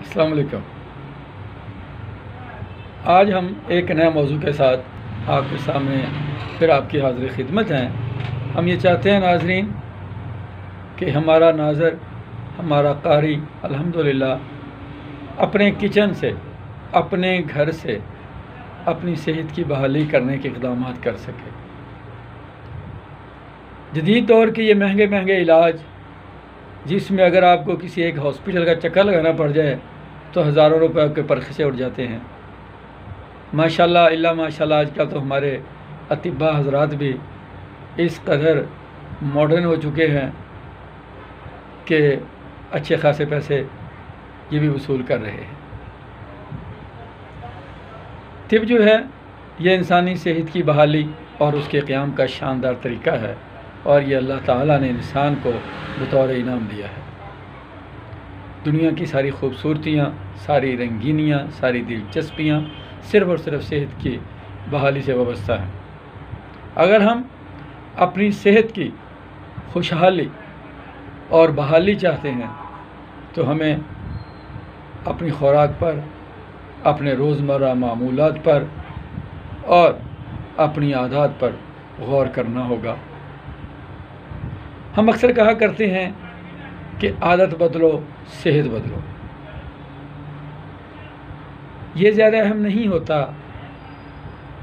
السلام علیکم۔ آج ہم ایک نئے موضوع کے ساتھ آپ کے سامنے پھر آپ کی حاضر خدمت ہیں۔ ہم یہ چاہتے ہیں ناظرین کہ ہمارا ناظر، ہمارا قاری الحمدللہ اپنے کچن سے، اپنے گھر سے اپنی صحت کی بحالی کرنے کے اقدامات کر سکے۔ جدید دور کے یہ مہنگے علاج، جس میں اگر آپ کو کسی ایک ہاسپٹل کا چکر لگانا پڑ جائے تو ہزاروں روپے آپ کے پرخے سے اٹھ جاتے ہیں۔ ماشاءاللہ اللہ ماشاءاللہ آج کل تو ہمارے اطباء حضرات بھی اس قدر ماڈرن ہو چکے ہیں کہ اچھے خاصے پیسے یہ بھی وصول کر رہے ہیں۔ طب جو ہے یہ انسانی صحت کی بحالی اور اس کے قیام کا شاندار طریقہ ہے، اور یہ اللہ تعالیٰ نے انسان کو بطور انعام دیا ہے۔ دنیا کی ساری خوبصورتیاں، ساری رنگینیاں، ساری دلچسپیاں صرف اور صرف صحت کی بحالی سے وابستہ ہیں۔ اگر ہم اپنی صحت کی خوشحالی اور بحالی چاہتے ہیں تو ہمیں اپنی خوراک پر، اپنے روزمرہ معمولات پر اور اپنی عادات پر غور کرنا ہوگا۔ ہم اکثر کہا کرتے ہیں کہ عادت بدلو، صحت بدلو۔ یہ زیادہ اہم نہیں ہوتا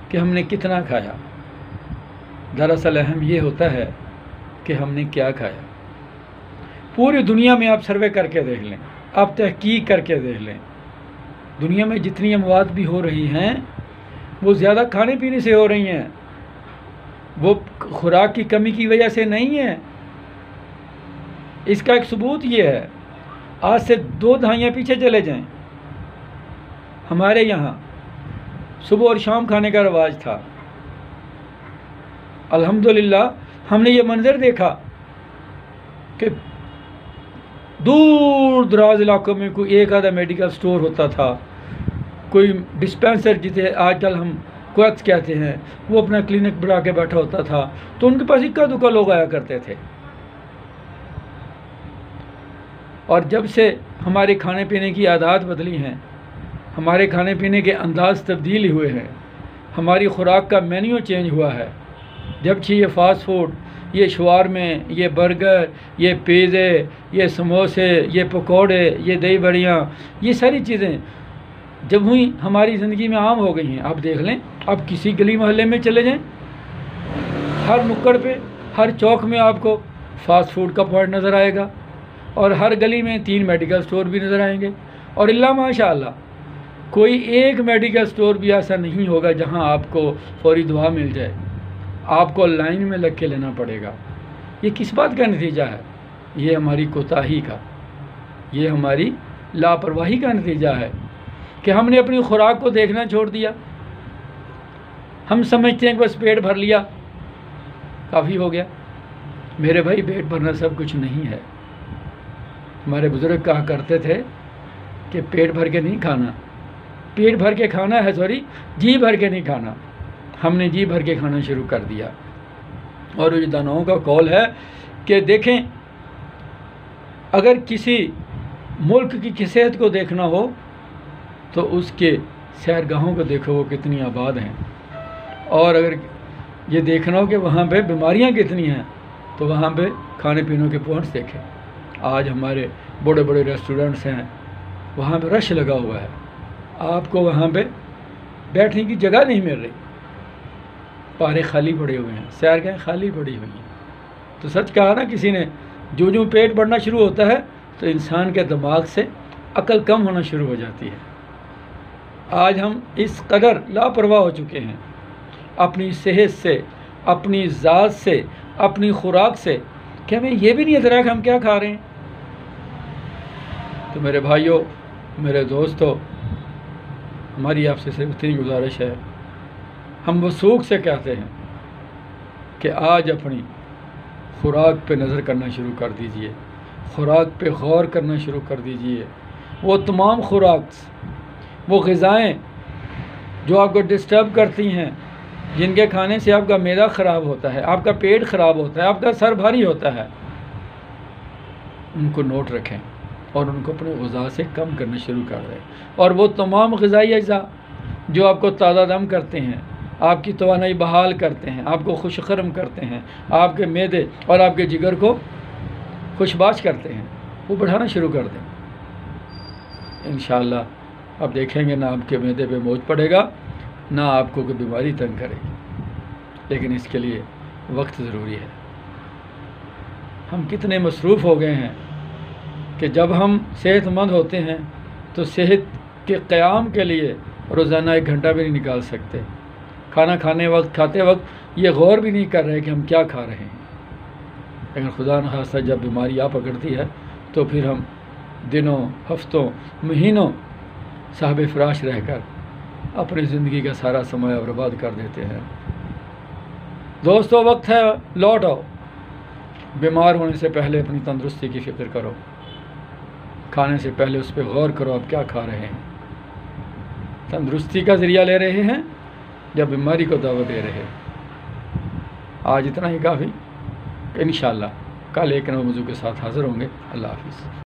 کہ ہم نے کتنا کھایا، دراصل اہم یہ ہوتا ہے کہ ہم نے کیا کھایا۔ پوری دنیا میں آپ سروے کر کے دیکھ لیں، آپ تحقیق کر کے دیکھ لیں، دنیا میں جتنی اموات بھی ہو رہی ہیں وہ زیادہ کھانے پینے سے ہو رہی ہیں، وہ خوراک کی کمی کی وجہ سے نہیں ہے۔ اس کا ایک ثبوت یہ ہے، آج سے 2 دہائیاں پیچھے چلے جائیں، ہمارے یہاں صبح اور شام کھانے کا رواج تھا۔ الحمدللہ ہم نے یہ منظر دیکھا کہ دور دراز علاقوں میں کوئی ایک آدھا میڈیکل سٹور ہوتا تھا، کوئی ڈسپینسر جسے آج کل ہم کویت کہتے ہیں، وہ اپنا کلینک بنا کے بیٹھا ہوتا تھا، تو ان کے پاس اکا دکا لوگ آیا کرتے تھے۔ اور جب سے ہمارے کھانے پینے کی عادات بدلی ہیں، ہمارے کھانے پینے کے انداز تبدیل ہوئے ہیں، ہماری خوراک کا مینیو چینج ہوا ہے، جب سے یہ فاسٹ فوڈ، یہ شوارمے، یہ برگر، یہ پیزے، یہ سموسے، یہ پکوڑے، یہ دہی بڑیاں، یہ ساری چیزیں جب ہوئی ہماری زندگی میں عام ہو گئی ہیں۔ آپ دیکھ لیں، آپ کسی گلی محلے میں چلے جائیں، ہر نکڑ پہ، ہر چوک میں آپ کو فاسٹ فوڈ کا پوائنٹ نظر آئے گا، اور ہر گلی میں 3 میڈیکل سٹور بھی نظر آئیں گے، اور اللہ ماشاءاللہ کوئی ایک میڈیکل سٹور بھی ایسا نہیں ہوگا جہاں آپ کو فوری دوا مل جائے، آپ کو لائن میں لگ کے لینا پڑے گا۔ یہ کس بات کا نتیجہ ہے؟ یہ ہماری کوتاہی کا، یہ ہماری لاپرواہی کا نتیجہ ہے کہ ہم نے اپنی خوراک کو دیکھنا چھوڑ دیا۔ ہم سمجھتے ہیں کہ بس پیٹ بھر لیا کافی ہو گیا۔ میرے بھائی، پیٹ بھرنا سب کچھ نہیں ہے۔ ہمارے بزرگ کہا کرتے تھے کہ پیٹ بھر کے نہیں کھانا، پیٹ بھر کے کھانا ہے، جی بھر کے نہیں کھانا۔ ہم نے جی بھر کے کھانا شروع کر دیا، اور یہ داناؤں کا قول ہے کہ دیکھیں، اگر کسی ملک کی صحت کو دیکھنا ہو تو اس کے سیرگاہوں کو دیکھو، وہ کتنی آباد ہیں، اور اگر یہ دیکھنا ہو کہ وہاں پہ بیماریاں کتنی ہیں تو وہاں پہ کھانے پینے کے پوائنٹس دیکھیں۔ آج ہمارے بڑے بڑے ریسٹورنٹس ہیں، وہاں پہ رش لگا ہوا ہے، آپ کو وہاں پہ بیٹھنے کی جگہ نہیں مل رہی، پارے خالی پڑے ہوئے ہیں، سیرگاہیں خالی پڑی ہوئی ہیں۔ تو سچ کہا نا کسی نے، جو پیٹ بڑھنا شروع ہوتا ہے تو انسان کے دماغ سے عقل کم ہونا شروع ہو جاتی ہے۔ آج ہم اس قدر لاپرواہ ہو چکے ہیں اپنی صحت سے، اپنی ذات سے، اپنی خوراک سے، کہ ہمیں یہ بھی نہیں ادراک کہ ہم کیا کھا رہے ہیں۔ تو میرے بھائیوں، میرے دوستوں، ہماری آپ سے صرف اتنی گزارش ہے، ہم وثوق سے کہتے ہیں کہ آج اپنی خوراک پہ نظر کرنا شروع کر دیجئے، خوراک پہ غور کرنا شروع کر دیجئے۔ وہ تمام خوراک، وہ غذائیں جو آپ کو ڈسٹرب کرتی ہیں، جن کے کھانے سے آپ کا معدہ خراب ہوتا ہے، آپ کا پیٹ خراب ہوتا ہے، آپ کا سر بھاری ہوتا ہے، ان کو نوٹ رکھیں، اور ان کو اپنے غذا سے کم کرنا شروع کر دیں، اور وہ تمام غذائی اجزاء جو آپ کو تازہ دم کرتے ہیں، آپ کی توانائی بحال کرتے ہیں، آپ کو خوش خرم کرتے ہیں، آپ کے معدے اور آپ کے جگر کو خوشباش کرتے ہیں، وہ بڑھانا شروع کر دیں۔ انشاءاللہ اب دیکھیں گے نہ آپ کے معدے پہ بوجھ پڑے گا، نہ آپ کو کوئی بیماری تنگ کرے گی، لیکن اس کے لیے وقت ضروری ہے۔ ہم کتنے مصروف ہو گئے ہیں کہ جب ہم صحت مند ہوتے ہیں تو صحت کے قیام کے لیے روزانہ 1 گھنٹہ بھی نہیں نکال سکتے۔ کھانا کھاتے وقت یہ غور بھی نہیں کر رہے کہ ہم کیا کھا رہے ہیں، لیکن خدا نخواستہ جب بیماری آ پکڑتی ہے تو پھر ہم دنوں، ہفتوں، مہینوں صاحب فراش رہ کر اپنی زندگی کا سارا سرمایہ برباد کر دیتے ہیں۔ دوستو، وقت ہے لوٹ آؤ، بیمار ہونے سے پہلے اپنی تندرستی کی فکر کرو، کھانے سے پہلے اس پہ غور کرو آپ کیا کھا رہے ہیں، تندرستی کا ذریعہ لے رہے ہیں یا بیماری کو دعوت دے رہے ہیں۔ آج اتنا ہی کافی، انشاءاللہ کل ایک نئے موضوع کے ساتھ حاضر ہوں گے۔ اللہ حافظ۔